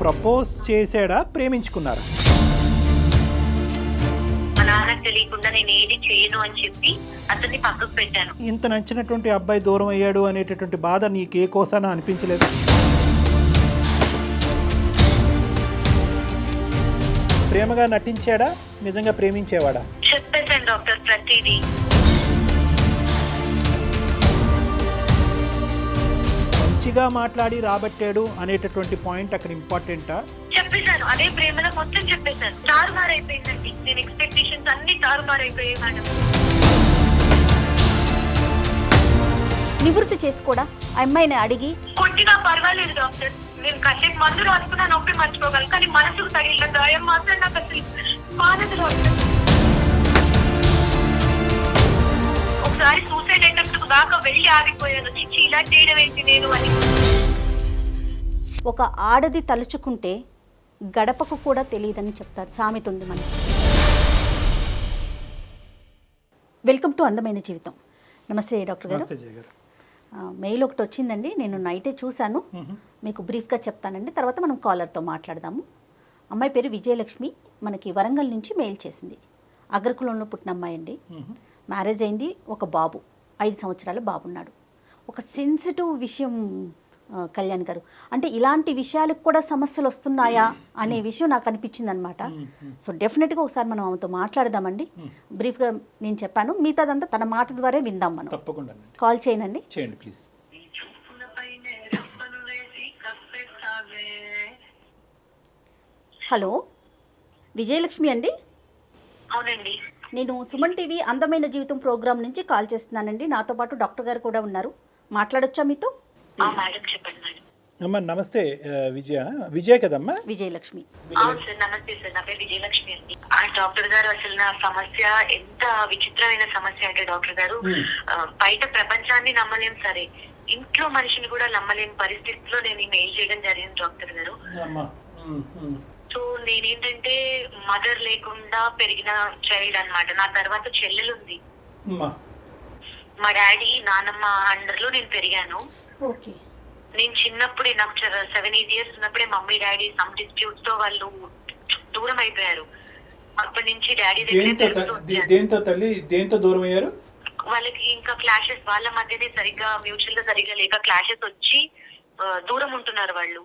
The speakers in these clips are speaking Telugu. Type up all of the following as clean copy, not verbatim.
ప్రపోజ్ చేశాడా, ప్రేమించుకున్నారా? మా నాన్నకు తెలియకుండా నేను ఏది చేయను అని చెప్పి అతన్ని పక్కకు పెట్టాను. ఇంత నచ్చినటువంటి అబ్బాయి దూరం అయ్యాడు అనేటటువంటి బాధ నీకు ఏ కోసానా అనిపించలేదు? ప్రేమగా నటించాడా, నిజంగా ప్రేమించేవాడా? చెప్పేశాను డాక్టర్ ప్రతిదీ. మంచిగా మాట్లాడి రాబట్టాడు అనేటటువంటి పాయింట్ అక్కడ ఇంపార్టెంటా? చెప్పేశాను, అదే ప్రేమలో మొత్తం చెప్పేశాను. తారుమారైపోయిందండి, నేను ఎక్స్పెక్టేషన్స్ అన్ని తారుమారైపోయాయి మేడం. నివృత్తి చేసుకోడా ఆ అమ్మాయిని అడిగి? కొట్టినా పర్వాలేదు డాక్టర్, నేను కాసేపు మందు రాసుకున్నా నొప్పి మర్చిపోగలను, కానీ మనసుకు తగిలిన గాయం మాత్రం నాకు అసలు బాధదు డాక్టర్. ఒకసారి సూసైడ్ అటెంప్ట్ దాకా వెళ్ళి ఆగిపోయాను, చిచ్చి ఇలా చేయడం ఏంటి నేను అని. ఒక ఆడది తలుచుకుంటే గడపకు కూడా తెలియదని చెప్తారు, సామెత ఉంది మనకి. వెల్కమ్ టు అందమైన జీవితం. నమస్తే డాక్టర్ గారు. మెయిల్ ఒకటి వచ్చిందండి, నేను నైటే చూశాను, మీకు బ్రీఫ్గా చెప్తానండి, తర్వాత మనం కాలర్తో మాట్లాడదాము. అమ్మాయి పేరు విజయలక్ష్మి, మనకి వరంగల్ నుంచి మెయిల్ చేసింది. అగ్రకులంలో పుట్టిన అమ్మాయి అండి. మ్యారేజ్ అయింది, ఒక బాబు, 5 సంవత్సరాల బాబున్నాడు. ఒక సెన్సిటివ్ విషయం కళ్యాణ్ గారు, అంటే ఇలాంటి విషయాలకు కూడా సమస్యలు వస్తున్నాయా అనే విషయం నాకు అనిపించింది అనమాట. సో డెఫినెట్గా ఒకసారి మనం ఆమెతో మాట్లాడదామండి. బ్రీఫ్గా నేను చెప్పాను, మిగతాదంతా తన మాట ద్వారా విందాం మనం. తప్పకుండా కాల్ చేయండి ప్లీజ్. హలో, విజయలక్ష్మి అండి? అవునండి. నేను సుమన్ టీవీ అందమైన జీవితం ప్రోగ్రామ్ నుంచి కాల్ చేస్తున్నానండి. నాతో పాటు డాక్టర్ గారు కూడా ఉన్నారు, మాట్లాడొచ్చా మీతో? మేడం చెప్పండి మేడం. అమ్మా నమస్తే. విజయ కదమ్మా? విజయలక్ష్మి. అవును సార్, నమస్తే సార్, నా పేరు విజయలక్ష్మి అండి. డాక్టర్ గారు, అసలు నా సమస్య ఎంత విచిత్రమైన సమస్య అంటే డాక్టర్ గారు, బయట ప్రపంచాన్ని నమ్మలేం సరే, ఇంట్లో మనిషిని కూడా నమ్మలేని పరిస్థితిలో నేను ఈ మెయిల్ చేయడం జరిగింది డాక్టర్ గారు. సో నేనేంటంటే మదర్ లేకుండా పెరిగిన చైల్డ్ అన్నమాట. నా తర్వాత చెల్లెలుంది. మా డాడీ నానమ్మ అండర్ లో నేను పెరిగాను. నేను చిన్నప్పుడే, నాకు 7-8 years ఉన్నప్పుడే మమ్మీ డాడీ సమ్ డిస్ప్యూట్స్ తో వాళ్ళు దూరం అయిపోయారు. అప్పటి నుంచి డాడీ దేంతో దూరం అయ్యారు? వాళ్ళకి ఇంకా క్లాషెస్, వాళ్ళ మధ్యనే సరిగ్గా మ్యూచువల్ గా సరిగ్గా లేక క్లాషెస్ వచ్చి దూరం ఉంటున్నారు వాళ్ళు.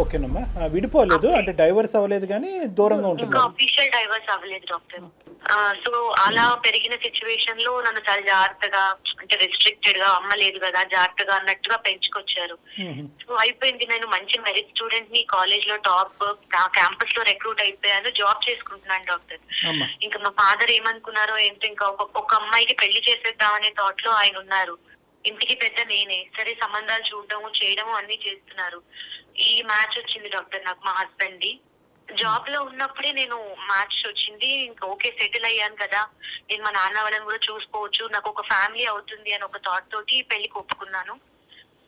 ఓకేనమ్మా, విడిపోలేదు అంటే డైవర్స్ అవ్వలేదు కానీ దూరంగా ఉంటుంది. అఫీషియల్ డైవర్స్ అవ్వలేదు డాక్టర్. సో అలా పెరిగిన సిచ్యువేషన్ లో నన్ను చాలా జాగ్రత్తగా, అంటే రెస్ట్రిక్టెడ్ గా, అమ్మ లేదు కదా జాగ్రత్తగా అన్నట్టుగా పెంచుకొచ్చారు. సో అయిపోయింది, నేను మంచి మెరిట్ స్టూడెంట్ ని, కాలేజ్ లో టాప్, క్యాంపస్ లో రిక్రూట్ అయిపోయాను, జాబ్ చేసుకుంటున్నాను డాక్టర్. ఇంకా మా ఫాదర్ ఏమనుకున్నారో ఏంటో, ఇంకా ఒక అమ్మాయికి పెళ్లి చేసేద్దామనే థాట్ లో ఆయన ఉన్నారు. ఇంటికి పెద్ద నేనే, సరే సంబంధాలు చూడడము చేయడము అన్ని చేస్తున్నారు. ఈ మ్యాచ్ వచ్చింది డాక్టర్ నాకు, మా హస్బెండ్ ది. జాబ్ లో ఉన్నప్పుడే నేను మ్యాచ్ వచ్చింది, ఇంకా ఓకే సెటిల్ అయ్యాను కదా, నేను మా నాన్న వాళ్ళని కూడా చూసుకోవచ్చు, నాకు ఒక ఫ్యామిలీ అవుతుంది అని ఒక థాట్ తోటి పెళ్లికి ఒప్పుకున్నాను.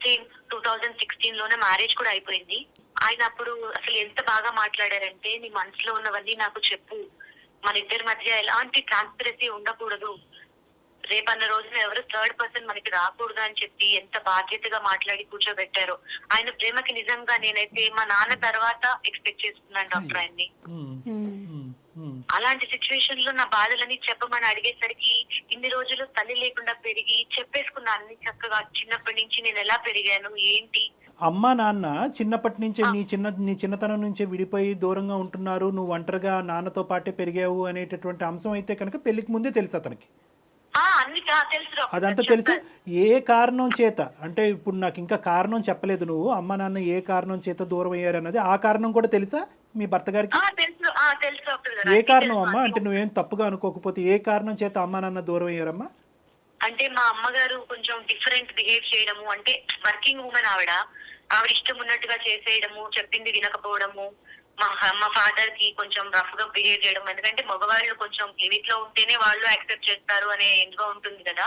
సేమ్ 2016 లోనే మ్యారేజ్ కూడా అయిపోయింది. ఆయన అప్పుడు అసలు ఎంత బాగా మాట్లాడారంటే, నీ మనసులో ఉన్నవన్నీ నాకు చెప్పు, మన ఇద్దరి మధ్య ఎలాంటి ట్రాన్స్పరెన్సీ ఉండకూడదు, రేపన్న రోజున ఎవరు థర్డ్ పర్సన్ మనకి రాకూడదు అని చెప్పి ఎంత బాధ్యతగా మాట్లాడి కూర్చోబెట్టారో. ఆయన ప్రేమకి నిజంగా నేనైతే మా నాన్న తర్వాత ఎక్స్పెక్ట్ చేస్తున్నాను డాక్టర్ ఆయన్ని. అలాంటి సిచ్యువేషన్ లో నా బాధలని చెప్పమని అడిగేసరికి, ఇన్ని రోజులు తల్లి లేకుండా పెరిగి చెప్పేసుకున్నా అన్ని చక్కగా. చిన్నప్పటి నుంచి నేను ఎలా పెరిగాను ఏంటి, అమ్మా నాన్న చిన్నప్పటి నుంచే నీ చిన్నతనం నుంచే విడిపోయి దూరంగా ఉంటున్నారు, నువ్వు ఒంటరిగా నాన్నతో పాటే పెరిగావు అనేటటువంటి అంశం అయితే కనుక పెళ్లికి ముందే తెలుసు అతనికి. అదంతా తెలుసు. ఏ కారణం చేత అంటే, ఇప్పుడు నాకు ఇంకా కారణం చెప్పలేదు నువ్వు, అమ్మ నాన్న ఏ కారణం చేత దూరం అయ్యారు అన్నది, ఆ కారణం కూడా తెలుసా మీ భర్త గారికి? ఏ కారణం అమ్మా, అంటే నువ్వేం తప్పుగా అనుకోకపోతే ఏ కారణం చేత అమ్మ నాన్న దూరం అయ్యారమ్మా? అంటే మా అమ్మగారు కొంచెం డిఫరెంట్ బిహేవ్ చేయడము, అంటే వర్కింగ్ ఉమెన్ ఆవిడ ఇష్టం ఉన్నట్టుగా చేసేయడము, చెప్పింది వినకపోవడము, మా ఫాదర్ కి కొంచెం రఫ్ గా బిహేవ్ చేయడం. ఎందుకంటే మగవాళ్ళు కొంచెం లిమిట్ లో ఉంటేనే వాళ్ళు యాక్సెప్ట్ చేస్తారు అనే ఎందుగా ఉంటుంది కదా,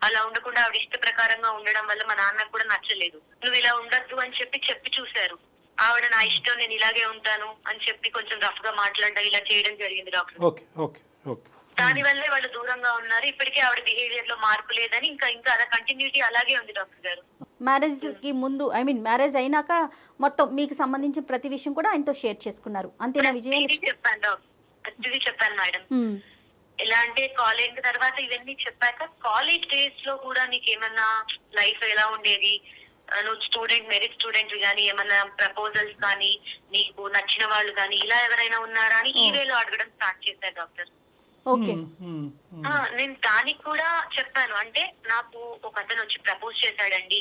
అలా ఉండకుండా ఆవిడ ఇష్ట ప్రకారంగా ఉండడం వల్ల మా నాన్నకు కూడా నచ్చలేదు. నువ్వు ఇలా ఉండద్దు అని చెప్పి చూశారు. ఆవిడ నా ఇష్టం, నేను ఇలాగే ఉంటాను అని చెప్పి కొంచెం రఫ్ గా మాట్లాడడం, ఇలా చేయడం జరిగింది డాక్టర్. దాని వల్లే వాళ్ళు దూరంగా ఉన్నారు. ఇప్పటికే ఆవిడ బిహేవియర్ లో మార్పు లేదని, ఇంకా అలా కంటిన్యూటీ అలాగే ఉంది డాక్టర్ గారు. మ్యారేజ్కి ముందు ఐ మీన్ మ్యారేజ్ అయినాక మొత్తం మీకు సంబంధించిన ప్రతి విషయం కూడా ఆయనతో షేర్ చేసుకున్నారు అంతేనా విజయలక్ష్మి? చెప్పాను మేడం. ఎలా అంటే కాలేజ్ తర్వాత ఇవన్నీ చెప్పాక కాలేజ్ డేస్ లో కూడా నీకు ఏమన్నా లైఫ్ ఎలా ఉండేది, నువ్వు స్టూడెంట్ మెరిట్ స్టూడెంట్ కానీ ఏమన్నా ప్రపోజల్స్ కానీ నీకు నచ్చిన వాళ్ళు కానీ ఇలా ఎవరైనా ఉన్నారా అని ఈ వేలో అడగడం స్టార్ట్ చేశారు డాక్టర్. ఓకే. నేను దానికి కూడా చెప్పాను. అంటే నాకు ఒక అతను వచ్చి ప్రపోజ్ చేశాడండి,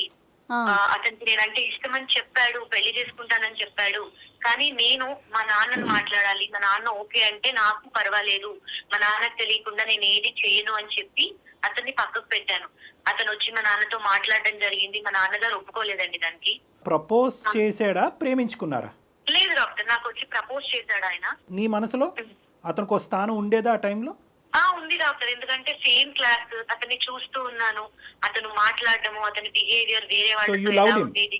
అతనికి నేనంటే ఇష్టమని చెప్పాడు, పెళ్లి చేసుకుంటానని చెప్పాడు. కానీ నేను మా నాన్నను మాట్లాడాలి, మా నాన్న ఓకే అంటే నాకు పర్వాలేదు, మా నాన్నకు తెలియకుండా నేను ఏది చేయను అని చెప్పి అతన్ని పక్కకు పెట్టాను. అతను వచ్చి మా నాన్నతో మాట్లాడడం జరిగింది. మా నాన్నగారు ఒప్పుకోలేదండి దానికి. ప్రపోజ్ చేశాడా, ప్రేమించుకున్నారా? లేదు డాక్టర్, నాకు వచ్చి ప్రపోజ్ చేశాడు ఆయన. నీ మనసులో అతనికి ఒక స్థానం ఉండేదా ఆ టైంలో? ఉంది డాక్టర్. ఎందుకంటే సేమ్ క్లాస్, అతన్ని చూస్తూ ఉన్నాను, అతను మాట్లాడటము, అతని బిహేవియర్ వేరే వాళ్ళతో ఉండేది.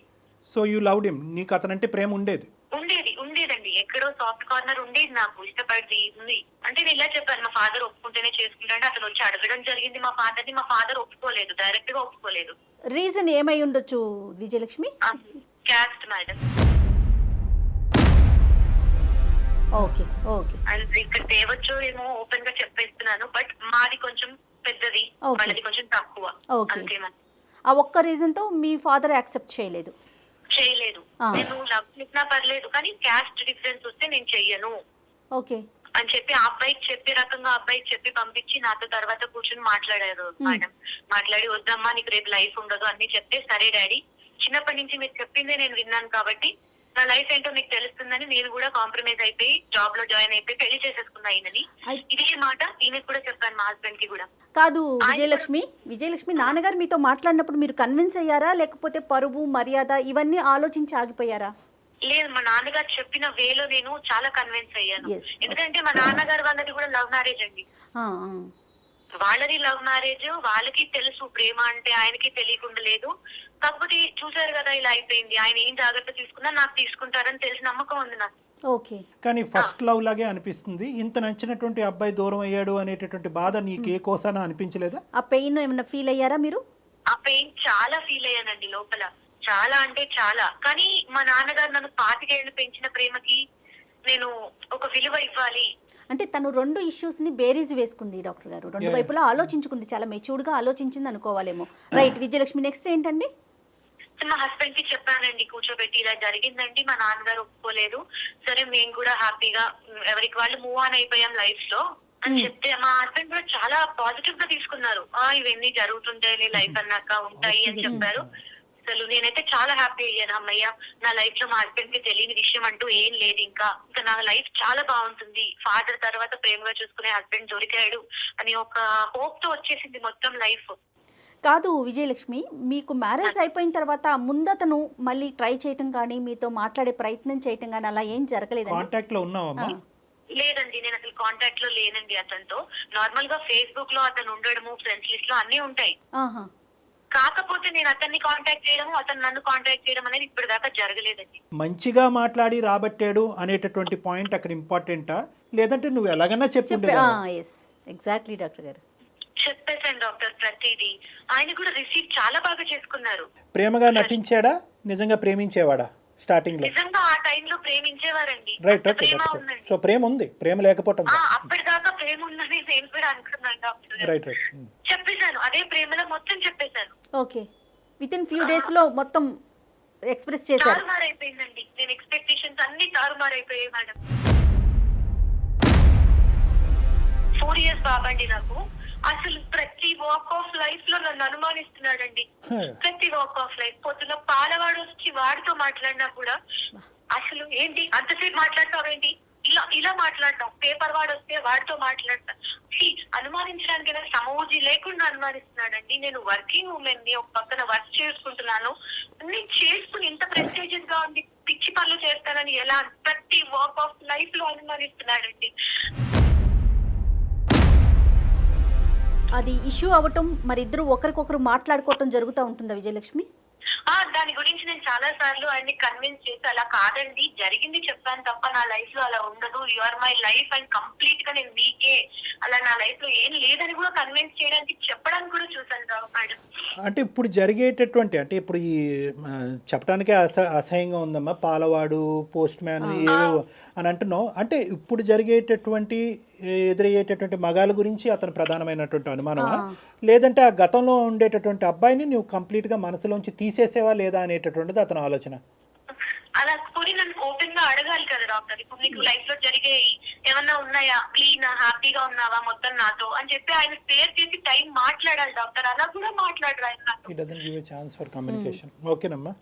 So you loved him. నీకు అతనంటే ప్రేమ ఉండేదండి. ఎక్కడో సాఫ్ట్ కార్నర్ ఉండేది, నాకు ఇష్టపడి ఉంది. అంటే నేను ఇలా చెప్పాను, మా ఫాదర్ ఒప్పుకుంటేనే చేసుకుంటాను. అతను వచ్చి అడగడం జరిగింది మా ఫాదర్ని. మా ఫాదర్ ఒప్పుకోలేదు, డైరెక్ట్ గా ఒప్పుకోలేదు. రీజన్ ఏమై ఉండొచ్చు Vijayalakshmi? Caste madam. Okay okay. And ఇక్కడ తేవచ్చు ఏమో ఓపెన్ గా చెప్పేస్తున్నాను, బట్ మాది కొంచెం పెద్దది, వాళ్ళది కొంచెం తక్కువ. ఆ ఒక్క రీజన్ తో మీ ఫాదర్ యాక్సెప్ట్ చేయలేదు? నేను లవ్ చేసినా పర్లేదు కానీ క్యాస్ట్ డిఫరెన్స్ వస్తే నేను చెయ్యను ఓకే అని చెప్పి ఆ అబ్బాయికి చెప్పే రకంగా అబ్బాయికి చెప్పి పంపించి నాతో తర్వాత కూర్చొని మాట్లాడారు మేడం. మాట్లాడి వద్దమ్మా నీకు రేపు లైఫ్ ఉండదు అన్ని చెప్తే, సరే డాడీ చిన్నప్పటి నుంచి మీరు చెప్పిందే నేను విన్నాను కాబట్టి నా లైఫ్ ఏంటో మీకు తెలుస్తుందని నేను కూడా కాంప్రమైజ్ అయిపోయి జాబ్ లో జాయిన్ అయిపోయి పెళ్లి చేసేసుకున్నా ఈయనని. ఇదే మాట ఈయనకి కూడా చెప్పాను, మా హస్బెండ్ కి కూడా. కాదు విజయలక్ష్మి నాన్నగారు మీతో మాట్లాడినప్పుడు మీరు కన్విన్స్ అయ్యారా, లేకపోతే పరువు మర్యాద ఇవన్నీ ఆలోచించి ఆగిపోయారా? లేదు, మా నాన్నగారు చెప్పిన వేలో నేను చాలా కన్విన్స్ అయ్యాను. ఎందుకంటే మా నాన్నగారు వాళ్ళది కూడా లవ్ మ్యారేజ్ అండి. వాళ్ళది లవ్ మ్యారేజ్, వాళ్ళకి తెలుసు ప్రేమ అంటే, ఆయనకి తెలియకుండా లేదు. కాకపోతే చూసారు కదా ఇలా అయిపోయింది. ఆయన ఏం జాగ్రత్త తీసుకున్నా నాకు తీసుకుంటారని తెలిసి నమ్మకం ఉంది నాకు. ఓకే. కానీ ఫస్ట్ లవ్ లాగే అనిపిస్తుంది. ఇంత నచ్చినటువంటి అబ్బాయి దూరం అయ్యాడు అనేటటువంటి బాధ నీకు ఏ కోసానా అనిపించలేదా? ఆ పెయిన్ ఏమైనా ఫీల్ అయ్యారా మీరు? ఆ పెయిన్ చాలా ఫీల్ అయ్యానండి లోపల, చాలా అంటే చాలా. కానీ మా నాన్నగారు నన్ను 25 ఏళ్ళు పెంచిన ప్రేమకి నేను ఒక విలువ ఇవ్వాలి. అంటే తను రెండు ఇష్యూస్ ని బేరీజ్ వేసుకుంది డాక్టర్ గారు, రెండు వైపులా ఆలోచించుకుంది, చాలా మెచ్యూర్డ్ గా ఆలోచించింది అనుకోవాలేమో. రైట్ విజయలక్ష్మి, నెక్స్ట్ ఏంటండి? మా హస్బెండ్ కి చెప్పానండి కూర్చోబెట్టి, ఇలా జరిగిందండి, మా నాన్నగారు ఒప్పుకోలేదు, సరే మేము కూడా హ్యాపీగా ఎవరికి వాళ్ళు మూవ్ ఆన్ అయిపోయాం లైఫ్ లో అని చెప్తే మా హస్బెండ్ కూడా చాలా పాజిటివ్ గా తీసుకున్నారు. ఇవన్నీ జరుగుతుంటాయి, నీ లైఫ్ అన్నాక ఉంటాయి అని చెప్పారు. అసలు నేనైతే చాలా హ్యాపీ అయ్యాను. అమ్మయ్య, నా లైఫ్ లో మా హస్బెండ్ కి తెలియని విషయం అంటూ ఏం లేదు, ఇంకా నా లైఫ్ చాలా బాగుంటుంది, ఫాదర్ తర్వాత ప్రేమగా చూసుకునే హస్బెండ్ దొరికాడు అని ఒక హోప్ తో వచ్చేసింది మొత్తం లైఫ్. కాదు విజయలక్ష్మి, మీకు మ్యారేజ్ అయిపోయిన తర్వాత ముందతను మళ్ళీ ట్రై చేయటం కానీ మీతో మాట్లాడే ప్రయత్నం చేయటం కానీ అలా ఏం జరగలేదు? కాంటాక్ట్ లో ఉన్నావా? లేదండి, నేను అసలు కాంటాక్ట్ లో లేనండి అతనితో. నార్మల్ గా ఫేస్బుక్ లో అతను ఉండడము, ఫ్రెండ్స్ లిస్ట్ లో అన్ని ఉంటాయి. కాకపోతే నేను అతన్ని కాంటాక్ట్ చేయడం, అతను నన్ను కాంటాక్ట్ చేయడం అనేది ఇప్పటిదాకా జరగలేదండి. మంచిగా మాట్లాడి రాబట్టాడు అనేటటువంటి పాయింట్ అక్కడ ఇంపార్టెంటా, లేదంటే నువ్వు ఎలాగన్నా చెప్పిండే? ఎగ్జాక్ట్లీ డాక్టర్ గారు చెప్పేశాను డాక్టర్ ప్రతిదీ. ఆయన కూడా రిసీవ్ చాలా బాగా చేసుకున్నారు. ప్రేమగా నటించాడా, నిజంగా ప్రేమించేవాడా? స్టార్టింగ్ లో నిజంగా ఆ టైంలో ప్రేమించేవారండి. రైట్. సో ప్రేమ ఉంది, ప్రేమ లేకపోవటం అప్పటిదాకా ప్రేమ ఉందని నేను కూడా అనుకున్నాను డాక్టర్. రైట్. చెప్పేశాను, అదే ప్రేమలో మొత్తం చెప్పేశాను. Okay, with in few days లో మొత్తం ఎక్స్ప్రెస్ చేశారు. తారుమారైపోయిందండి, నేను ఎక్స్పెక్టేషన్స్ అన్ని తారుమారైపోయాయి మేడం. 4 years బాబండి నాకు. అసలు ప్రతి వాక్ ఆఫ్ లైఫ్ లో నన్ను అనుమానిస్తున్నాడండి. ప్రతి వాక్ ఆఫ్ లైఫ్. పొద్దున పాలవాడు వచ్చి వాడితో మాట్లాడినా కూడా అసలు ఏంటి అంతసేపు మాట్లాడతావేంటి, ఇలా మాట్లాడతాం. పేపర్ వాడు వస్తే వాడితో మాట్లాడతాం. అనుమానించడానికి సమూజీ లేకుండా అనుమానిస్తున్నాడండి. నేను వర్కింగ్ ఉమెన్ ని, ఒక పక్కన వర్క్ చేసుకుంటున్నాను, నేను చేసుకుని ఇంత ప్రెస్టీజియస్ గా ఉంది, పిచ్చి పనులు చేస్తానని ఎలా ప్రతి వాక్ ఆఫ్ లైఫ్ లో అనుమానిస్తున్నాడండి. అది ఇష్యూ అవ్వటం, మరి ఇద్దరు ఒకరికొకరు మాట్లాడుకోవటం జరుగుతూ ఉంటుందా విజయలక్ష్మి? దాని గురించి నేను చాలా సార్లు ఆయన్ని కన్విన్స్ చేసి అలా కాదండి జరిగింది చెప్పాను తప్ప నా లైఫ్ లో అలా ఉండదు, you are my life and complete గా నేను మీకే, అలా నా లైఫ్ లో ఏం లేదని కూడా కన్విన్స్ చేయడానికి చెప్పడానికి కూడా చూసాను రావు మేడం. అంటే ఇప్పుడు జరిగేటటువంటి అంటే ఇప్పుడు ఈ చెప్పడానికే అసహ్యంగా ఉందమ్మా, పాలవాడు, పోస్ట్ మ్యాన్ ఏవేవో అని అంటున్నావు. అంటే ఇప్పుడు జరిగేటటువంటి ఎదురయ్యేటటువంటి మగాళ్ళ గురించి అతను ప్రధానమైనటువంటి అనుమానమా, లేదంటే ఆ గతంలో ఉండేటటువంటి అబ్బాయిని నువ్వు కంప్లీట్ గా మనసులోంచి తీసేసేవా లేదా అనేటటువంటిది అతని ఆలోచన? అలా పోయి నన్ను ఓపెన్ గా అడగాలి కదా డాక్టర్. ఇప్పుడు నీకు లైఫ్ లో జరిగే ఏమన్నా ఉన్నాయా, క్లీన్ హ్యాపీగా ఉన్నావా మొత్తం నాతో అని చెప్పి ఆయన స్పేర్ చేసి టైం మాట్లాడాలి డాక్టర్. అలా కూడా మాట్లాడరు ఆయన నాతో. He doesn't give a chance for communication. ఓకేనమ్మా.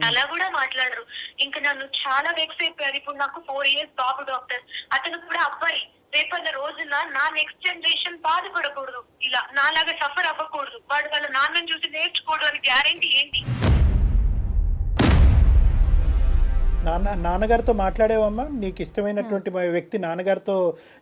అలా కూడా మాట్లాడరు. ఇంకా నన్ను చాలా వెక్స్ అయిపోయారు. ఇప్పుడు నాకు 4 years బాబు డాక్టర్, అతను కూడా అబ్బాయి. రేపన్న రోజున నా నెక్స్ట్ జనరేషన్ బాధపడకూడదు, ఇలా నాలాగా సఫర్ అవ్వకూడదు, వాడు వాళ్ళ నాన్నని చూసి నేర్చుకోడు అని గ్యారెంటీ ఏంటి? నాన్నగారితో మాట్లాడేవమ్మా? నీకు ఇష్టమైనటువంటి వ్యక్తి నాన్నగారితో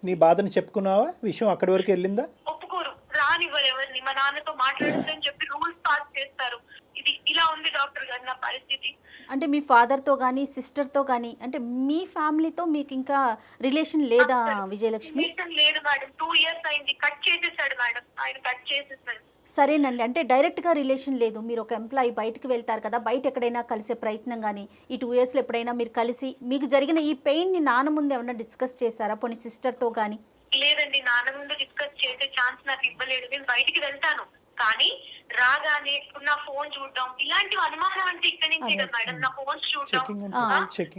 నీ బాధను చెప్పుకున్నావా? విషయం అక్కడి వరకు వెళ్ళిందా? ఒప్పుకోరు, రానివ్వరు ఎవరిని. మా నాన్నతో మాట్లాడొద్దని చెప్పి రూల్స్ పాస్ చేస్తారు. ఇది ఇలా ఉంది డాక్టర్ గారు నా పరిస్థితి. అంటే మీ ఫాదర్తో కానీ సిస్టర్తో కానీ అంటే మీ ఫ్యామిలీతో మీకు ఇంకా రిలేషన్ లేదా విజయలక్ష్మి? లేదు మేడం, 2 years అయింది. కట్ చేసేసాడు మేడం, ఆయన కట్ చేసేసాడు. సరేనండి, అంటే డైరెక్ట్గా రిలేషన్ లేదు. మీరు ఒక ఎంప్లాయీ బయటకు వెళ్తారు కదా, బయట ఎక్కడైనా కలిసే ప్రయత్నం కానీ ఈ 2 yearsలో ఎప్పుడైనా మీరు కలిసి మీకు జరిగిన ఈ పెయిన్ని నాన్న ముందు ఏమన్నా డిస్కస్ చేశారా, పోనీ సిస్టర్తో కానీ? లేదండి, నాన్న ముందు డిస్కస్ చేసే ఛాన్స్ నాకు ఇవ్వలేదు. నేను బయటికి వెళ్తాను కానీ రాగానే నా ఫోన్ చూడడం, ఇలాంటివి అనుమానం అంటే ఇక్కడ నుంచి కదా మేడం. నా ఫోన్ చూడడం,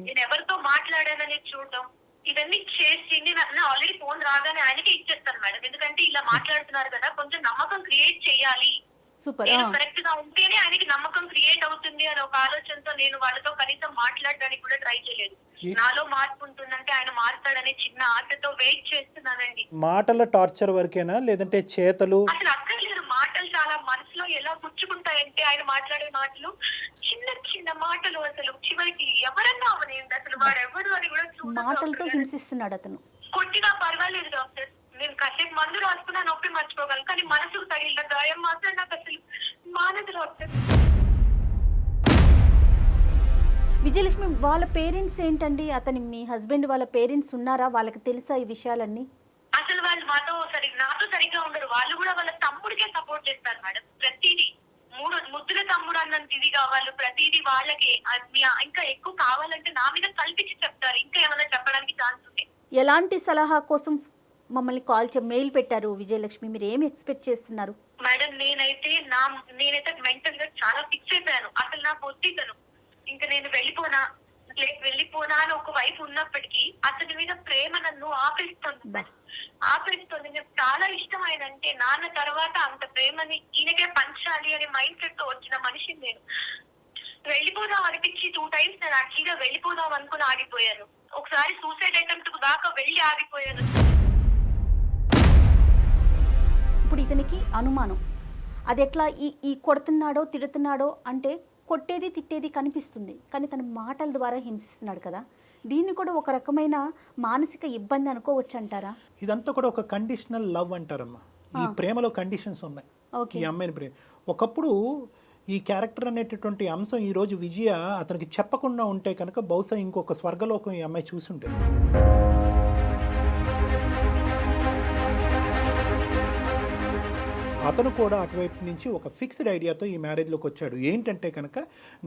నేను ఎవరితో మాట్లాడానని చూడడం, ఇవన్నీ చేసి నేను ఆల్రెడీ ఫోన్ రాగానే ఆయనకే ఇచ్చేస్తాను మేడం. ఎందుకంటే ఇలా మాట్లాడుతున్నారు కదా, కొంచెం నమ్మకం క్రియేట్ చేయాలి. నేను కరెక్ట్ గా ఉంటేనే ఆయనకి నమ్మకం క్రియేట్ అవుతుంది అని ఒక ఆలోచనతో నేను వాళ్ళతో కనీసం మాట్లాడడానికి కూడా ట్రై చేయలేదు. నాలో మార్పు ఉంటుందంటే ఆయన మారుతాడనే చిన్న ఆశతో వెయిట్ చేస్తున్నానండి. మాటల టార్చర్ వరకేనా లేదంటే చేతలు? అసలు అక్కర్లేదు, మాటలు చాలా మనసులో ఎలా గుచ్చుకుంటాయంటే ఆయన మాట్లాడే మాటలు చిన్న చిన్న మాటలు. అసలు చివరికి ఎవరన్నా అవనేది, అసలు వాడెవరు అని కూడా మాటలతో హింసిస్తున్నాడు అతను. కొట్టినా పర్వాలేదు డాక్టర్, నేను కాసేపు మందు రాసుకున్నా నొప్పి మర్చిపోగలను, కానీ మనసుకు తగిలిన గాయం మాత్రం నాకు అసలు మానదు డాక్టర్. విజయలక్ష్మి, వాళ్ళ పేరెంట్స్ ఏంటండి? అతని మీ హస్బెండ్ వాళ్ళ పేరెంట్స్ ఉన్నారా? వాళ్ళకి తెలుసా ఈ విషయాలన్నీ? అసలు వాళ్ళు నాతో సరిగ్గా ఉండరు. వాళ్ళు కూడా వాళ్ళ తమ్ముడికే సపోర్ట్ చేస్తారు మేడం. ప్రతిదీ ముద్దుల తమ్ముడు అన్నంత ఇది కావాలి, ప్రతిదీ వాళ్ళకి. ఇంకా ఎక్కువ కావాలంటే నా మీద కల్పించి చెప్తారు, ఇంకా ఏమైనా చెప్పడానికి ఛాన్స్ ఉంది. ఎలాంటి సలహా కోసం మమ్మల్ని మెయిల్ పెట్టారు విజయలక్ష్మి? మీరు ఏమి ఎక్స్పెక్ట్ చేస్తున్నారు? మేడం నేనైతే మెంటల్ గా చాలా ఫిక్స్ అయిపోయాను. అసలు నా పొద్దుతను ఇంకా నేను వెళ్ళిపోనా అని ఒక వైపు ఉన్నప్పటికీ అతని మీద ప్రేమ నన్ను ఆపేస్తుంది. నాకు చాలా ఇష్టం ఆయనంటే. నాన్న తర్వాత అంత ప్రేమని ఈయనకే పంచాలి అనే మైండ్ సెట్ తో వచ్చిన మనిషిని నేను. వెళ్ళిపోదాం అనిపించి 2 times నేను యాక్చువల్గా వెళ్ళిపోదాం అనుకుని ఆగిపోయాను. ఒకసారి సూసైడ్ అటెంప్ట్ దాకా వెళ్ళి ఆగిపోయాను. ఇప్పుడు ఇతనికి అనుమానం, అది ఎట్లా ఈ కొడుతున్నాడో తిడుతున్నాడో అంటే కొట్టేది తిట్టేది కనిపిస్తుంది, కానీ తన మాటల ద్వారా హింసిస్తున్నాడు కదా, దీన్ని కూడా ఒక రకమైన మానసిక ఇబ్బంది అనుకోవచ్చు అంటారా? ఇదంతా కూడా ఒక కండిషనల్ లవ్ అంటారమ్మా. ఈ ప్రేమలో కండిషన్స్ ఉన్నాయి. ఈ అమ్మాయిని ప్రేమ ఒకప్పుడు ఈ క్యారెక్టర్ అనేటటువంటి అంశం ఈ రోజు విజయ అతనికి చెప్పకుండా ఉంటే కనుక బహుశా ఇంకొక స్వర్గలోకం ఈ అమ్మాయి చూసి ఉంటుంది. అతను కూడా అటువైపు నుంచి ఒక ఫిక్స్డ్ ఐడియాతో ఈ మ్యారేజ్లోకి వచ్చాడు. ఏంటంటే కనుక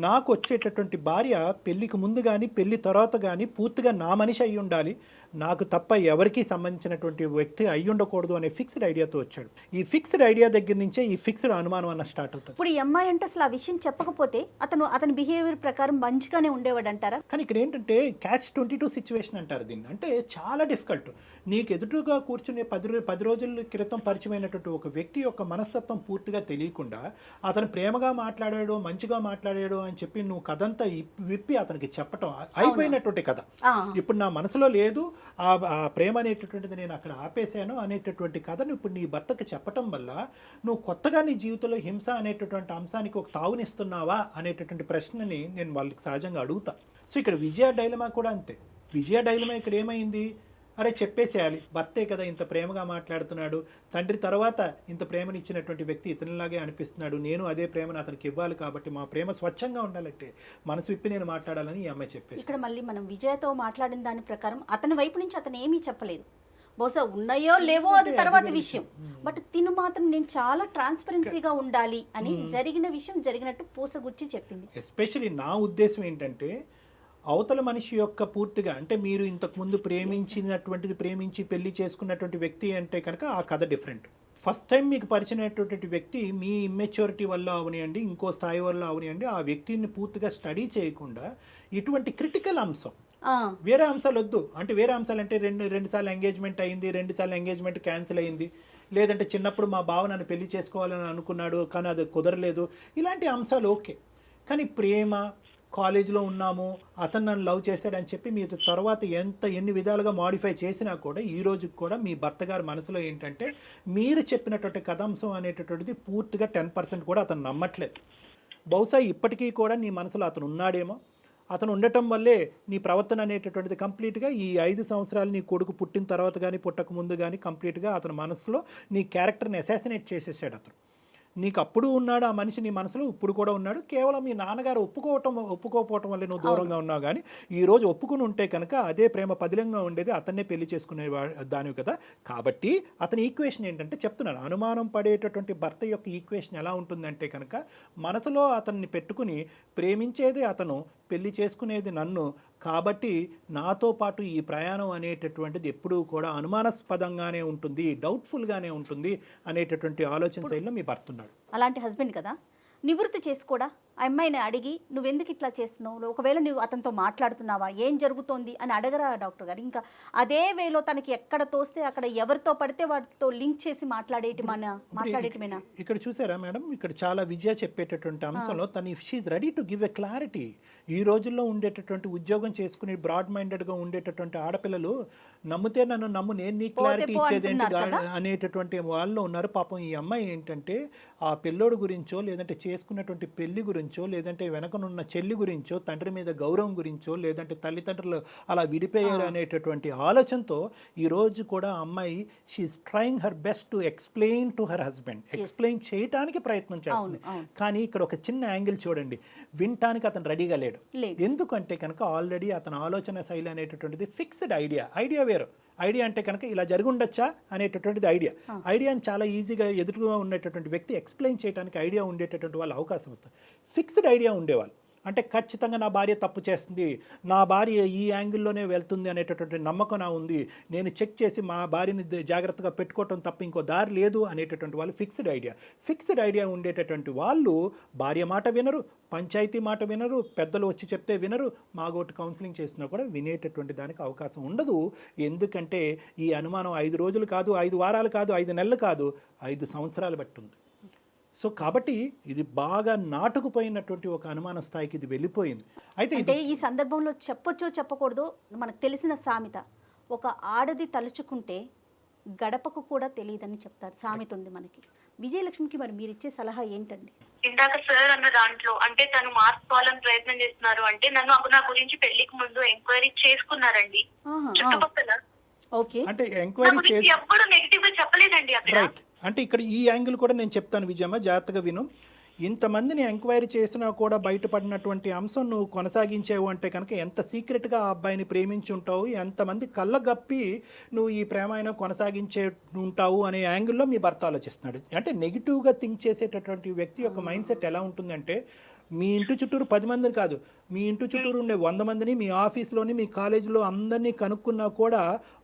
నాకు వచ్చేటటువంటి భార్య పెళ్లికి ముందు కానీ పెళ్లి తర్వాత కానీ పూర్తిగా నా మనిషి అయి ఉండాలి, నాకు తప్ప ఎవరికీ సంబంధించినటువంటి వ్యక్తి అయి ఉండకూడదు అనే ఫిక్స్డ్ ఐడియాతో వచ్చాడు. ఈ ఫిక్స్డ్ ఐడియా దగ్గర నుంచే ఈ ఫిక్స్డ్ అనుమానం అన్న స్టార్ట్ అవుతుంది. ఇప్పుడు ఈ అమ్మాయి అంటే అసలు ఆ విషయం చెప్పకపోతే అతని బిహేవియర్ ప్రకారం మంచిగానే ఉండేవాడు అంటారా? కానీ ఇక్కడ ఏంటంటే catch-22 సిచ్యువేషన్ అంటారు దీన్ని. అంటే చాలా డిఫికల్ట్. నీకు ఎదురుగా కూర్చునే 10 రోజుల క్రితం పరిచయమైనటువంటి ఒక వ్యక్తి యొక్క మనస్తత్వం పూర్తిగా తెలియకుండా అతను ప్రేమగా మాట్లాడాడు, మంచిగా మాట్లాడాడు అని చెప్పి నువ్వు కథంతా విప్పి అతనికి చెప్పటం అయిపోయినటువంటి కథ. ఇప్పుడు నా మనసులో లేదు, ఆ ప్రేమ అనేటటువంటిది నేను అక్కడ ఆపేశాను అనేటటువంటి కథను ఇప్పుడు నీ భర్తకి చెప్పటం వల్ల నువ్వు కొత్తగా నీ జీవితంలో హింస అనేటటువంటి అంశానికి ఒక తావునిస్తున్నావా అనేటటువంటి ప్రశ్నని నేను వాళ్ళకి సహజంగా అడుగుతా. సో ఇక్కడ విజయ డైలమా కూడా అంతే. విజయ డైలమా ఇక్కడ ఏమైంది, అరే చెప్పేసేయాలి, భర్తే కదా ఇంత ప్రేమగా మాట్లాడుతున్నాడు, తండ్రి తర్వాత ఇంత ప్రేమనిచ్చినటువంటి వ్యక్తి ఇతనిలాగే అనిపిస్తున్నాడు, నేను అదే ప్రేమను అతనికి ఇవ్వాలి, కాబట్టి మా ప్రేమ స్వచ్ఛంగా ఉండాలంటే మనసు విప్పి నేను మాట్లాడాలని ఈ అమ్మాయి చెప్పేసి. ఇక్కడ మళ్ళీ మనం విజయతో మాట్లాడిన దాని ప్రకారం అతని వైపు నుంచి అతను ఏమీ చెప్పలేదు, బహుశా ఉన్నాయో లేవో అది తర్వాత విషయం, బట్ తిను మాత్రం నేను చాలా ట్రాన్స్పరెన్సీగా ఉండాలి అని జరిగిన విషయం జరిగినట్టు పూసగుచ్చి చెప్పింది. ఎస్పెషలీ నా ఉద్దేశం ఏంటంటే అవతల మనిషి యొక్క పూర్తిగా అంటే మీరు ఇంతకుముందు ప్రేమించినటువంటిది ప్రేమించి పెళ్లి చేసుకున్నటువంటి వ్యక్తి అంటే కనుక ఆ కథ డిఫరెంట్. ఫస్ట్ టైం మీకు పరిచయమైనటువంటి వ్యక్తి మీ ఇమ్మెచ్యూరిటీ వల్ల అవనియండి, ఇంకో స్థాయి వల్ల అవనియండి, ఆ వ్యక్తిని పూర్తిగా స్టడీ చేయకుండా ఇటువంటి క్రిటికల్ అంశం, వేరే అంశాలు వద్దు అంటే వేరే అంశాలు అంటే రెండు సార్లు ఎంగేజ్మెంట్ అయింది, 2 సార్లు ఎంగేజ్మెంట్ క్యాన్సిల్ అయింది, లేదంటే చిన్నప్పుడు మా బావ నన్ను పెళ్లి చేసుకోవాలని అనుకున్నాడు కానీ అది కుదరలేదు, ఇలాంటి అంశాలు ఓకే. కానీ ప్రేమ, కాలేజీలో ఉన్నాము, అతను నన్ను లవ్ చేశాడని చెప్పి మీరు తర్వాత ఎన్ని విధాలుగా మాడిఫై చేసినా కూడా ఈ రోజుకి కూడా మీ భర్త గారి మనసులో ఏంటంటే మీరు చెప్పినటువంటి కథాంశం అనేటటువంటిది పూర్తిగా 10% కూడా అతను నమ్మట్లేదు. బహుశా ఇప్పటికీ కూడా నీ మనసులో అతను ఉన్నాడేమో, అతను ఉండటం వల్లే నీ ప్రవర్తన అనేటటువంటిది కంప్లీట్గా ఈ 5 సంవత్సరాలు నీ కొడుకు పుట్టిన తర్వాత కానీ పుట్టక ముందు కానీ కంప్లీట్గా అతని మనసులో నీ క్యారెక్టర్ని అసాసినేట్ చేసేసాడు అతను. నీకు అప్పుడు ఉన్నాడు ఆ మనిషి నీ మనసులో, ఇప్పుడు కూడా ఉన్నాడు, కేవలం మీ నాన్నగారు ఒప్పుకోకపోవటం వల్ల నువ్వు దూరంగా ఉన్నావు. కానీ ఈ రోజు ఒప్పుకుని ఉంటే కనుక అదే ప్రేమ పదిలంగా ఉండేది, అతన్నే పెళ్లి చేసుకునే దానివి కదా. కాబట్టి అతని ఈక్వేషన్ ఏంటంటే చెప్తున్నాను, అనుమానం పడేటటువంటి భర్త యొక్క ఈక్వేషన్ ఎలా ఉంటుందంటే కనుక మనసులో అతన్ని పెట్టుకుని ప్రేమించేది అతను, పెళ్లి చేసుకునేది నన్ను, కాబట్టి నాతో పాటు ఈ ప్రయాణం అనేటటువంటిది ఎప్పుడూ కూడా అనుమానాస్పదంగానే ఉంటుంది, డౌట్ఫుల్గానే ఉంటుంది అనేటటువంటి ఆలోచన శైలిలో మీ భర్త ఉన్నాడు. అలాంటి హస్బెండ్ కదా నివృత్తి చేసుకోడా, ఆ అమ్మాయిని అడిగి నువ్వెందుకు ఇట్లా చేస్తున్నావు, ఒకవేళ నువ్వు అతనితో మాట్లాడుతున్నావా, ఏం జరుగుతోంది అని అడగరా డాక్టర్ గారు? ఇంకా అదే వేలో తనకి ఎక్కడ తోస్తే అక్కడ ఎవరితో పడితే వాటితో లింక్ చేసి మాట్లాడేటమేనా? ఇక్కడ చూసారా మేడం, ఇక్కడ చాలా విజయ చెప్పేటటువంటి అంశంలో తను she ready to give a clarity. ఈ రోజుల్లో ఉండేటటువంటి ఉద్యోగం చేసుకుని బ్రాడ్ మైండెడ్గా ఉండేటటువంటి ఆడపిల్లలు నమ్మితే నన్ను నమ్ము, నేను నీ క్లారిటీ ఇచ్చేదేంటి అనేటటువంటి వాళ్ళు ఉన్నారు. పాపం ఈ అమ్మాయి ఏంటంటే ఆ పిల్లోడు గురించో లేదంటే చేసుకున్నటువంటి పెళ్లి గురించో లేదంటే వెనకనున్న చెల్లి గురించో తండ్రి మీద గౌరవం గురించో లేదంటే తల్లిదండ్రులు అలా విడిపోయారు అనేటటువంటి ఆలోచనతో ఈ రోజు కూడా అమ్మాయి she's trying her best to explain to her husband, explain చేయడానికి ప్రయత్నం చేస్తుంది. కానీ ఇక్కడ ఒక చిన్న యాంగిల్ చూడండి, వినటానికి అతను రెడీగా లేడు. ఎందుకంటే కనుక ఆల్రెడీ అతని ఆలోచన శైలి అనేటటువంటిది ఫిక్స్డ్ ఐడియా వేరు. ఐడియా అంటే కనుక ఇలా జరుగుండొచ్చా అనేటటువంటిది ఐడియాని చాలా ఈజీగా ఎదురుగా ఉండేటటువంటి వ్యక్తి ఎక్స్ప్లెయిన్ చేయడానికి ఐడియా ఉండేటటువంటి వాళ్ళు అవకాశం వస్తుంది. ఫిక్స్డ్ ఐడియా ఉండేవాళ్ళు అంటే ఖచ్చితంగా నా భార్య తప్పు చేస్తుంది, నా భార్య ఈ యాంగిల్లోనే వెళ్తుంది అనేటటువంటి నమ్మకం నా ఉంది, నేను చెక్ చేసి మా భార్యని జాగ్రత్తగా పెట్టుకోవటం తప్ప ఇంకో దారి లేదు అనేటటువంటి వాళ్ళు ఫిక్స్డ్ ఐడియా ఉండేటటువంటి వాళ్ళు భార్య మాట వినరు, పంచాయతీ మాట వినరు, పెద్దలు వచ్చి చెప్తే వినరు, మాగోటి కౌన్సిలింగ్ చేసినా కూడా వినేటటువంటి దానికి అవకాశం ఉండదు. ఎందుకంటే ఈ అనుమానం 5 రోజులు కాదు, 5 వారాలు కాదు, 5 నెలలు కాదు, 5 సంవత్సరాలు బట్టి ఉంది. సో కాబట్టి ఇది బాగా నాటుకుపోయినటువంటి ఒక అనుమాన స్థాయికి ఇది వెళ్ళిపోయింది. అయితే ఈ సందర్భంలో చెప్పొచ్చో చెప్పకూడదో మనకు తెలిసిన సామెత, ఒక ఆడది తలుచుకుంటే గడపకు కూడా తెలియదని చెప్తారు, సామెత ఉంది మనకి. విజయలక్ష్మికి మరి మీరు ఇచ్చే సలహా ఏంటండి? ఇందాక సార్ అన్న దాంట్లో అంటే తను మార్చుకోవాలని ప్రయత్నం చేస్తున్నారు అంటే నా గురించి పెళ్లికి ముందు ఎంక్వైరీ చేసుకున్నారండి చుట్టుపక్కల. ఓకే, అంటే ఎంక్వైరీ ఎప్పుడు నెగిటివ్ గా చెప్పలేదండి అక్కడ. అంటే ఇక్కడ ఈ యాంగిల్ కూడా నేను చెప్తాను విజయమ్మ, జాగ్రత్తగా విను. ఇంతమందిని ఎంక్వైరీ చేసినా కూడా బయటపడినటువంటి అంశం నువ్వు కొనసాగించావు అంటే కనుక ఎంత సీక్రెట్గా ఆ అబ్బాయిని ప్రేమించి ఉంటావు, ఎంతమంది కళ్ళగప్పి నువ్వు ఈ ప్రేమాయణం కొనసాగించే ఉంటావు అనే యాంగిల్లో మీ భర్త ఆలోచిస్తున్నాడు. అంటే నెగిటివ్గా థింక్ చేసేటటువంటి వ్యక్తి యొక్క మైండ్ సెట్ ఎలా ఉంటుందంటే, మీ ఇంటి చుట్టూరు 10 మందిని కాదు, మీ ఇంటి చుట్టూరు ఉండే 100 మందిని, మీ ఆఫీస్లోని మీ కాలేజీలో అందరినీ కనుక్కున్నా కూడా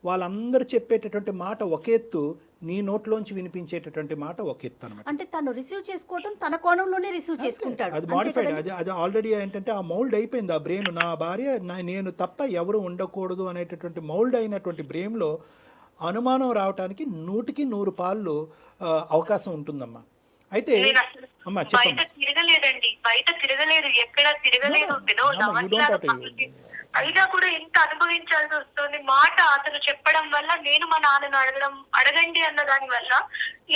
వాళ్ళందరూ చెప్పేటటువంటి మాట ఒక ఎత్తు, నీ నోట్లోంచి వినిపించేటటువంటి మాట ఒక ఎత్తు అనమాట. అంటే తను రిసీవ్ చేసుకోవడం తన కోణంలోనే రిసీవ్ చేసుకుంటాడు, అది మాడిఫైడ్, అది ఆల్రెడీ ఏంటంటే ఆ మౌల్డ్ అయిపోయింది ఆ బ్రెయిన్. నా భార్య నేను తప్ప ఎవరు ఉండకూడదు అనేటటువంటి మౌల్డ్ అయినటువంటి బ్రెయిన్లో అనుమానం రావడానికి 100కి 100 పాళ్ళు అవకాశం ఉంటుందమ్మా. అయితే బయట తిరగలేదండి, బయట తిరగలేదు, ఎక్కడ తిరగలేదు. అయినా కూడా ఎంత అనుభవించాల్సి వస్తుంది. మాట అతను చెప్పడం వల్ల నేను మా నాన్నను అడగండి అన్న దాని వల్ల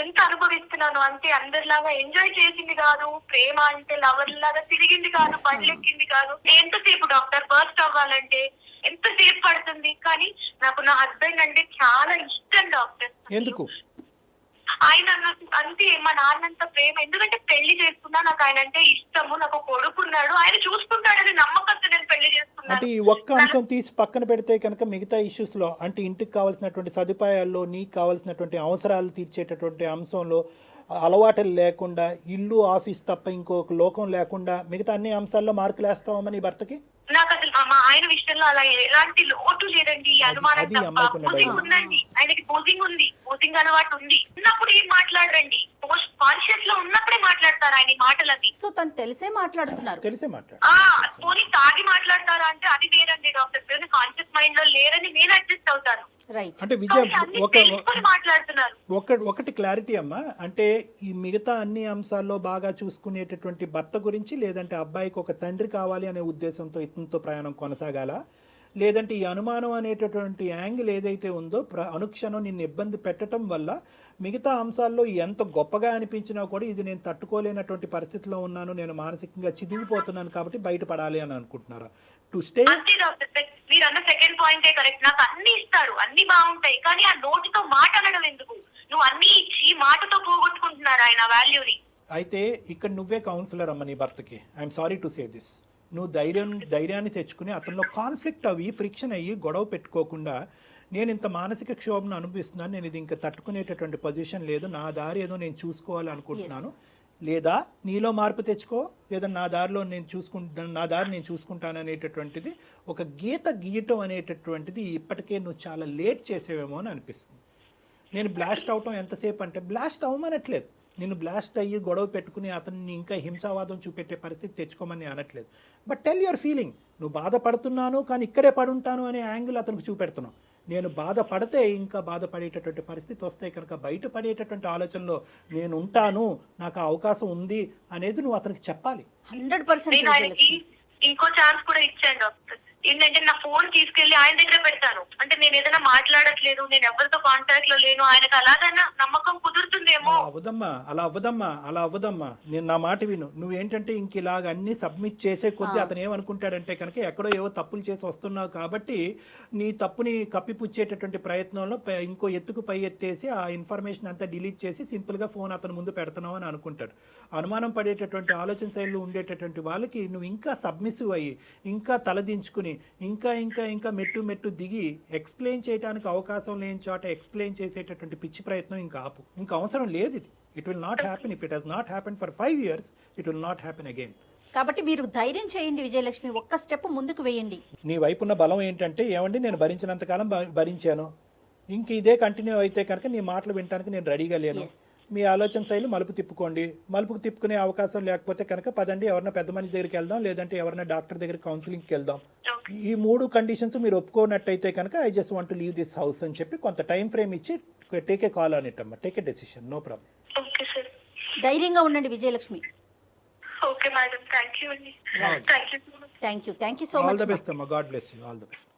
ఎంత అనుభవిస్తున్నాను అంటే, అందరిలాగా ఎంజాయ్ చేసింది కాదు, ప్రేమ అంటే లవర్ లాగా తిరిగింది కాదు, బండ్లెక్కింది కాదు. ఎంతసేపు డాక్టర్ బర్స్ట్ అవ్వాలంటే ఎంతసేపు పడుతుంది. కానీ నాకు నా హస్బెండ్ అంటే చాలా ఇష్టం డాక్టర్. ఎందుకు? ఆయన అంతే మా నాన్నంత ప్రేమ. ఎందుకంటే పెళ్లి చేసుకున్నా నాకు ఆయన అంటే ఇష్టము, నాకు కొడుకున్నాడు, ఆయన చూసుకుంటాడని నమ్మకంతో నేను పెళ్లి చేసుకున్నాను. అంటే ఈ ఒక్క అంశం తీసి పక్కన పెడితే కనుక మిగతా ఇష్యూస్ లో, అంటే ఇంటికి కావాల్సినటువంటి సదుపాయాల్లో, నీకు కావాల్సినటువంటి అవసరాలు తీర్చేటటువంటి అంశంలో అలవాటులు లేకుండా, ఇల్లు ఆఫీస్ తప్ప ఇంకొక లోకం లేకుండా మిగతా అన్ని అంశాల్లో మార్కులు వేస్తావా నీ భర్తకి? నాకు అసలు మా ఆయన విషయంలో అలా ఎలాంటి లోటు లేదండి. అనుమానం తప్ప. పూజింగ్ ఉందండి, ఆయనకి పూజింగ్ ఉంది, పూజింగ్ అలవాటు ఉంది. ఉన్నప్పుడు ఏం మాట్లాడరండి, పోస్ట్ కాన్షియస్ లో ఉన్నప్పుడే మాట్లాడతారు ఆయన మాటలది. సో తను తెలిసే మాట్లాడుతున్నారు. పోనీ తాగి మాట్లాడతారా అంటే అది వేరండి డాక్టర్. కాన్షియస్ మైండ్ లో లేరని నేను అడ్జస్ట్ అవుతాను. అంటే విజయ్ మాట్లాడుతున్నారు. ఒకటి క్లారిటీ అమ్మా, అంటే ఈ మిగతా అన్ని అంశాల్లో బాగా చూసుకునేటటువంటి భర్త గురించి, లేదంటే అబ్బాయికి ఒక తండ్రి కావాలి అనే ఉద్దేశంతో ఇతనితో ప్రయాణం కొనసాగాల, లేదంటే ఈ అనుమానం అనేటటువంటి యాంగిల్ ఏదైతే ఉందో అనుక్షణం నిన్ను ఇబ్బంది పెట్టడం వల్ల మిగతా అంశాల్లో ఎంత గొప్పగా అనిపించినా కూడా ఇది నేను తట్టుకోలేనటువంటి పరిస్థితిలో ఉన్నాను, నేను మానసికంగా చిదిగిపోతున్నాను కాబట్టి బయటపడాలి అని అనుకుంటున్నారా? To stay. మీరు అన్న సెకండ్ పాయింటే కరెక్ట్. నాకు అన్ని ఇస్తారు, అన్ని బాగుంటాయి, కానీ ఆ నోటితో మాట అనడం ఎందుకు? నువ్వు అన్ని ఇచ్చి మాటతో పోగొట్టుకుంటున్నారు ఆయన వాల్యూని. అయితే ఇక్కడ నువ్వే కౌన్సిలర్ అమ్మ నీ భర్తకి. I'm sorry to say this. నువ్వు ధైర్యాన్ని తెచ్చుకుని అతనిలో కాన్ఫ్లిక్ట్ అవి ఫ్రిక్షన్ అయ్యి గొడవ పెట్టుకోకుండా, నేను ఇంత మానసిక క్షోభను అనుభవిస్తున్నాను, నేను ఇది ఇంకా తట్టుకునేటటువంటి పొజిషన్ లేదు, నా దారి ఏదో నేను చూసుకోవాలి అనుకుంటున్నాను, లేదా నీలో మార్పు తెచ్చుకో, లేదా నా దారి నేను చూసుకుంటాను అనేటటువంటిది ఒక గీత గీయటం అనేటటువంటిది ఇప్పటికే నువ్వు చాలా లేట్ చేసేవేమో అని అనిపిస్తుంది. నేను బ్లాస్ట్ అవటం ఎంతసేపు అంటే, బ్లాస్ట్ అవ్వమనట్లేదు, నేను బ్లాస్ట్ అయ్యి గొడవ పెట్టుకుని అతన్ని ఇంకా హింసావాదం చూపెట్టే పరిస్థితి తెచ్చుకోమని అనట్లేదు. But tell your feeling. నువ్వు బాధపడుతున్నాను కానీ ఇక్కడే పడుంటాను అనే యాంగిల్ అతనికి చూపెడుతున్నావు. నేను బాధపడితే ఇంకా బాధపడేటటువంటి పరిస్థితి వస్తే కనుక బయటపడేటటువంటి ఆలోచనలో నేను ఉంటాను, నాకు ఆ అవకాశం ఉంది అనేది నువ్వు అతనికి చెప్పాలి. 100% ఇంకో ఛాన్స్ కూడా ఇచ్చాను డాక్టర్. ఏంటంటే నా ఫోన్ తీసుకెళ్లి ఆయన దగ్గర పెడతాను. అంటే నేను ఏదైనా మాట్లాడట్లేదు, నేను ఎవరితో కాంటాక్ట్ లో లేను, ఆయనకు అలాగైనా నమ్మకం కుదురుతుందేమో. అలా అవ్వదమ్మా. నేను నా మాట విను. నువ్వేంటంటే ఇంక ఇలాగ అన్ని సబ్మిట్ చేసే కొద్దీ అతను ఏమనుకుంటాడంటే కనుక ఎక్కడో ఏవో తప్పులు చేసి వస్తున్నావు కాబట్టి నీ తప్పుని కప్పిపుచ్చేటటువంటి ప్రయత్నంలో ఇంకో ఎత్తుకు పై ఎత్తేసి ఆ ఇన్ఫర్మేషన్ అంతా డిలీట్ చేసి సింపుల్ గా ఫోన్ అతను ముందు పెడుతున్నావు అని అనుకుంటాడు. అనుమానం పడేటటువంటి ఆలోచన శైలిలో ఉండేటటువంటి వాళ్ళకి నువ్వు ఇంకా సబ్మిసివ్ అయ్యి, ఇంకా తలదించుకుని, ఇంకా మెట్టు దిగి ఎక్స్ప్లెయిన్ చేయడానికి అవకాశం లేని చోట ఎక్స్ప్లెయిన్ చేసేటటువంటి పిచ్చి ప్రయత్నం ఇంకా ఆపు. ఇంకా అవసరం లేదు ఇది. It will not happen. If it has not happen for 5 years, it will not happen again. కాబట్టి మీరు ధైర్యం చేయండి విజయలక్ష్మి, ఒక్క స్టెప్ ముందుకు వేయండి. నీ వైపు ఉన్న బలం ఏంటంటే, ఏమండి నేను భరించినంతకాలం భరించాను, ఇంక ఇదే కంటిన్యూ అయితే కనుక నీ మాటలు వినడానికి నేను రెడీగా లేను. మీ ఆలోచన శైలి మలుపు తిప్పుకోండి. మలుపుకు తిప్పుకునే అవకాశం లేకపోతే కనుక పదండి, ఎవరైనా పెద్ద మనిషి దగ్గరికి వెళ్దాం, లేదంటే ఎవరైనా డాక్టర్ దగ్గర కౌన్సిలింగ్కి వెళ్దాం. ఈ 3 కండిషన్స్ మీరు ఒప్పుకోనట్టయితే కనుక I just want to leave this house అని చెప్పి కొంత టైం ఫ్రేమ్ ఇచ్చి take a call on it అమ్మా. Take a decision, no problem. ధైర్యంగా ఉండండి Vijayalakshmi. Okay madam, thank you అండి. Thank you so much. Thank you so much. All the best అమ్మా. God bless you. All the best.